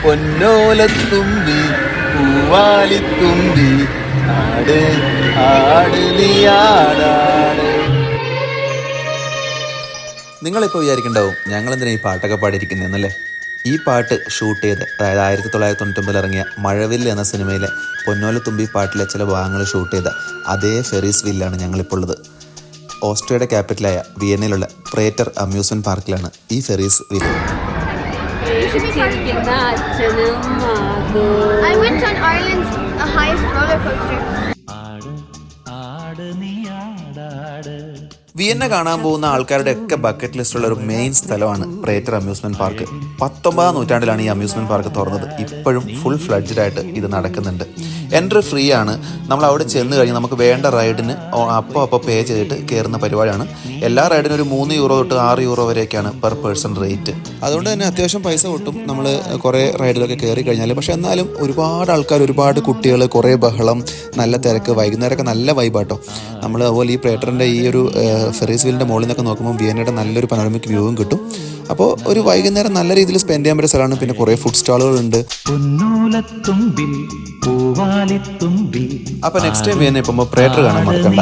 പൊന്നോലത്തുമ്പി പൂവാലിത്തുമ്പി ആട് ആട് നീ ആടാട്. നിങ്ങളിപ്പോൾ വിചാരിക്കണ്ടാവും ഞങ്ങളെന്തിനാ ഈ പാട്ടൊക്കെ പാടിയിരിക്കുന്നതെന്നല്ലേ. ഈ പാട്ട് ഷൂട്ട് ചെയ്ത്, അതായത് 1999 ഇറങ്ങിയ മഴവില്ല് എന്ന സിനിമയിലെ പൊന്നോലത്തുമ്പി പാട്ടിലെ ചില ഭാഗങ്ങൾ ഷൂട്ട് ചെയ്ത അതേ ഫെറീസ് വീലിലാണ് ഞങ്ങളിപ്പോൾ ഉള്ളത്. ഓസ്ട്രിയയുടെ ക്യാപിറ്റലായ വിയന്നയിലുള്ള പ്രേറ്റർ അമ്യൂസ്മെന്റ് പാർക്കിലാണ് ഈ ferries wheel. I went on Ireland's highest roller coaster. Vienna കാണാൻ പോകുന്ന ആൾക്കാരുടെ ഒക്കെ ബക്കറ്റ് ലിസ്റ്റുള്ള ഒരു മെയിൻ സ്ഥലമാണ് പ്രേറ്റർ അമ്യൂസ്മെന്റ് പാർക്ക്. 19ാം നൂറ്റാണ്ടിലാണ് ഈ അമ്യൂസ്മെന്റ് പാർക്ക് തുറന്നത്. ഇപ്പോഴും ഫുൾ ഫ്ലഡ്ജഡ് ആയിട്ട് ഇത് നടക്കുന്നുണ്ട്. എൻട്രി ഫ്രീ ആണ്. നമ്മൾ അവിടെ ചെന്ന് കഴിഞ്ഞാൽ നമുക്ക് വേണ്ട റൈഡിന് അപ്പോൾ പേ ചെയ്തിട്ട് കയറുന്ന പരിപാടിയാണ്. എല്ലാ റൈഡിനും ഒരു €3 തൊട്ട് €6 വരെയൊക്കെയാണ് പെർ പേഴ്സൺ റേറ്റ്. അതുകൊണ്ട് തന്നെ അത്യാവശ്യം പൈസ കിട്ടും നമ്മൾ കുറേ റൈഡിലൊക്കെ കയറി കഴിഞ്ഞാൽ. പക്ഷെ എന്നാലും ഒരുപാട് ആൾക്കാർ, ഒരുപാട് കുട്ടികൾ, കുറേ ബഹളം, നല്ല തിരക്ക്. വൈകുന്നേരമൊക്കെ നല്ല വൈബാട്ടോ. നമ്മൾ അതുപോലെ ഈ പ്രേറ്ററിൻ്റെ ഈ ഒരു ഫെറീസ് വീലിൻ്റെ മുകളിൽ നിന്നൊക്കെ നോക്കുമ്പോൾ വിയന്നയുടെ നല്ലൊരു പനോരമിക് വ്യൂവും കിട്ടും. അപ്പോൾ ഒരു വൈകുന്നേരം നല്ല രീതിയിൽ സ്പെൻഡ് ചെയ്യാൻ പറ്റിയ സ്ഥലമാണ്. പിന്നെ കുറേ ഫുഡ് സ്റ്റാളുകളുണ്ട്. അപ്പോൾ നെക്സ്റ്റ് ടൈം വിയന്ന ഇപ്പോൾ പ്രേറ്റർ കാണാൻ മറക്കണ്ട.